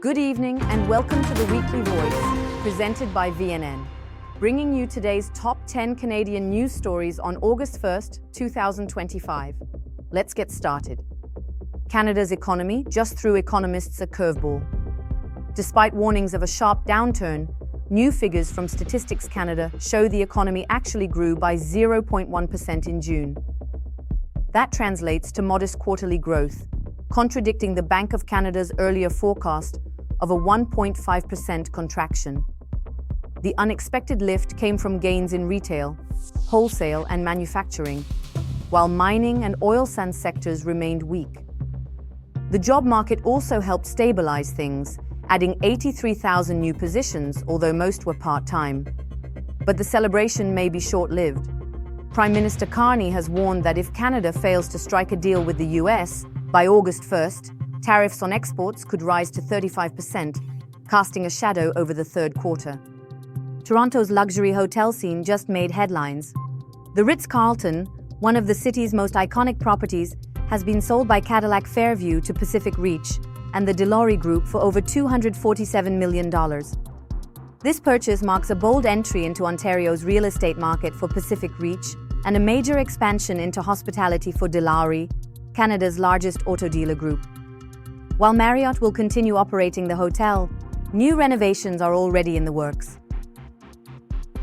Good evening and welcome to the Weekly Voice, presented by VNN, bringing you today's top 10 Canadian news stories on August 1st, 2025. Let's get started. Canada's economy just threw economists a curveball. Despite warnings of a sharp downturn, new figures from Statistics Canada show the economy actually grew by 0.1% in June. That translates to modest quarterly growth, contradicting the Bank of Canada's earlier forecast of a 1.5% contraction. The unexpected lift came from gains in retail, wholesale, and manufacturing, while mining and oil sands sectors remained weak. The job market also helped stabilize things, adding 83,000 new positions, although most were part-time. But the celebration may be short-lived. Prime Minister Carney has warned that if Canada fails to strike a deal with the US by August 1st, tariffs on exports could rise to 35%, casting a shadow over the third quarter. Toronto's luxury hotel scene just made headlines. The Ritz-Carlton, one of the city's most iconic properties, has been sold by Cadillac Fairview to Pacific Reach and the Dilawri Group for over $247 million. This purchase marks a bold entry into Ontario's real estate market for Pacific Reach and a major expansion into hospitality for Dilawri, Canada's largest auto dealer group. While Marriott will continue operating the hotel, new renovations are already in the works.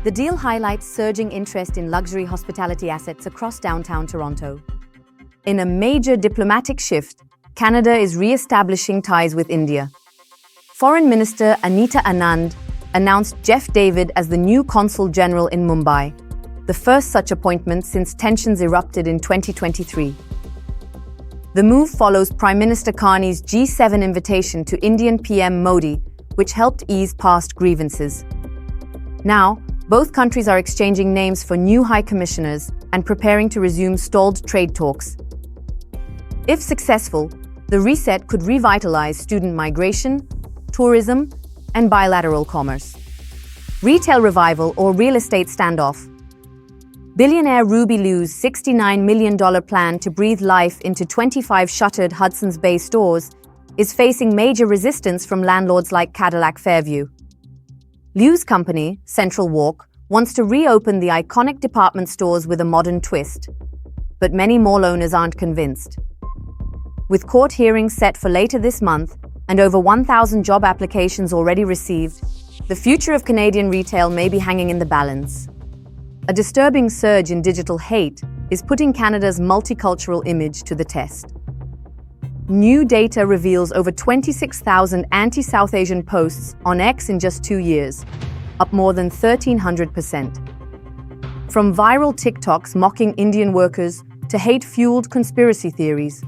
The deal highlights surging interest in luxury hospitality assets across downtown Toronto. In a major diplomatic shift, Canada is re-establishing ties with India. Foreign Minister Anita Anand announced Jeff David as the new Consul General in Mumbai, the first such appointment since tensions erupted in 2023. The move follows Prime Minister Carney's G7 invitation to Indian PM Modi, which helped ease past grievances. Now, both countries are exchanging names for new high commissioners and preparing to resume stalled trade talks. If successful, the reset could revitalize student migration, tourism, and bilateral commerce. Retail revival or real estate standoff. Billionaire Ruby Liu's $69 million plan to breathe life into 25 shuttered Hudson's Bay stores is facing major resistance from landlords like Cadillac Fairview. Liu's company, Central Walk, wants to reopen the iconic department stores with a modern twist. But many mall owners aren't convinced. With court hearings set for later this month and over 1,000 job applications already received, the future of Canadian retail may be hanging in the balance. A disturbing surge in digital hate is putting Canada's multicultural image to the test. New data reveals over 26,000 anti-South Asian posts on X in just 2 years, up more than 1,300%. From viral TikToks mocking Indian workers to hate-fueled conspiracy theories,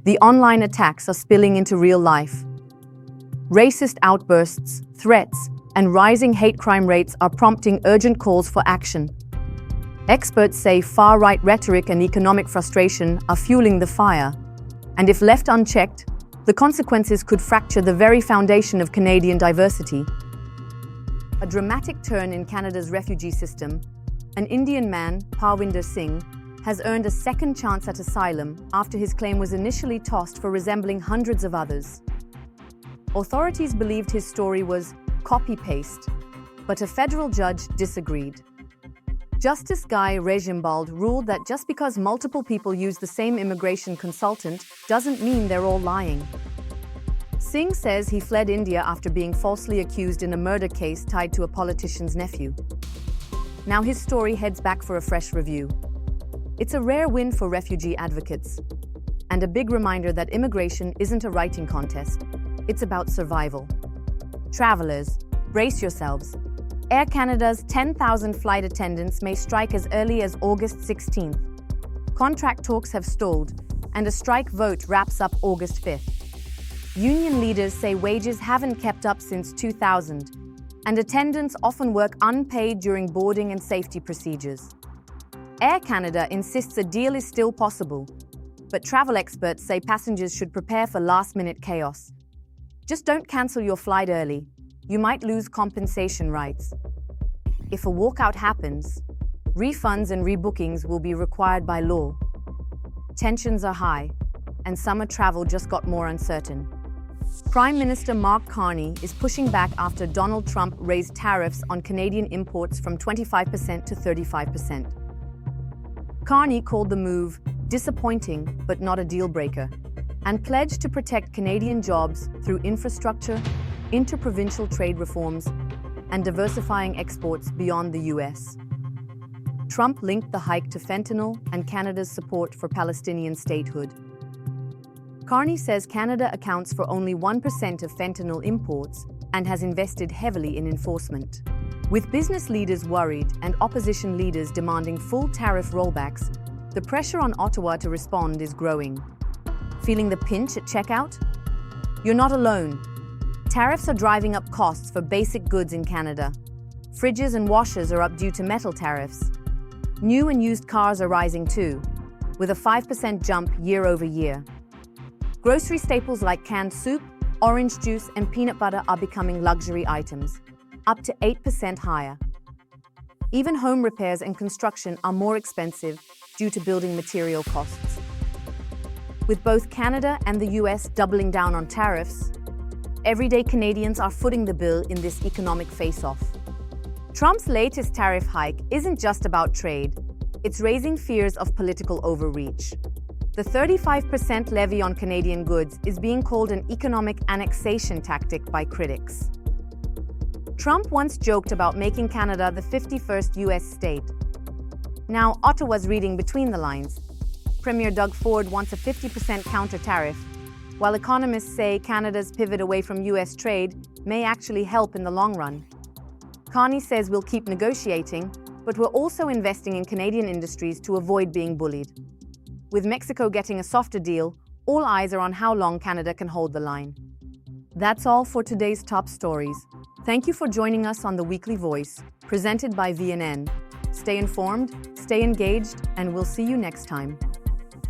the online attacks are spilling into real life. Racist outbursts, threats, and rising hate crime rates are prompting urgent calls for action. Experts say far-right rhetoric and economic frustration are fueling the fire, and if left unchecked, the consequences could fracture the very foundation of Canadian diversity. A dramatic turn in Canada's refugee system, an Indian man, Parwinder Singh, has earned a second chance at asylum after his claim was initially tossed for resembling hundreds of others. Authorities believed his story was copy-paste, but a federal judge disagreed. Justice Guy Regimbald ruled that just because multiple people use the same immigration consultant doesn't mean they're all lying. Singh says he fled India after being falsely accused in a murder case tied to a politician's nephew. Now his story heads back for a fresh review. It's a rare win for refugee advocates, and a big reminder that immigration isn't a writing contest. It's about survival. Travelers, brace yourselves. Air Canada's 10,000 flight attendants may strike as early as August 16th. Contract talks have stalled, and a strike vote wraps up August 5th. Union leaders say wages haven't kept up since 2000, and attendants often work unpaid during boarding and safety procedures. Air Canada insists a deal is still possible, but travel experts say passengers should prepare for last-minute chaos. Just don't cancel your flight early. You might lose compensation rights. If a walkout happens, refunds and rebookings will be required by law. Tensions are high, and summer travel just got more uncertain. Prime Minister Mark Carney is pushing back after Donald Trump raised tariffs on Canadian imports from 25% to 35%. Carney called the move disappointing but not a deal-breaker, and pledged to protect Canadian jobs through infrastructure, interprovincial trade reforms, and diversifying exports beyond the US. Trump linked the hike to fentanyl and Canada's support for Palestinian statehood. Carney says Canada accounts for only 1% of fentanyl imports and has invested heavily in enforcement. With business leaders worried and opposition leaders demanding full tariff rollbacks, the pressure on Ottawa to respond is growing. Feeling the pinch at checkout? You're not alone. Tariffs are driving up costs for basic goods in Canada. Fridges and washers are up due to metal tariffs. New and used cars are rising too, with a 5% jump year over year. Grocery staples like canned soup, orange juice, and peanut butter are becoming luxury items, up to 8% higher. Even home repairs and construction are more expensive due to building material costs. With both Canada and the US doubling down on tariffs, everyday Canadians are footing the bill in this economic face-off. Trump's latest tariff hike isn't just about trade, it's raising fears of political overreach. The 35% levy on Canadian goods is being called an economic annexation tactic by critics. Trump once joked about making Canada the 51st US state. Now, Ottawa's reading between the lines. Premier Doug Ford wants a 50% counter-tariff, while economists say Canada's pivot away from US trade may actually help in the long run. Carney says we'll keep negotiating, but we're also investing in Canadian industries to avoid being bullied. With Mexico getting a softer deal, all eyes are on how long Canada can hold the line. That's all for today's top stories. Thank you for joining us on The Weekly Voice, presented by VNN. Stay informed, stay engaged, and we'll see you next time.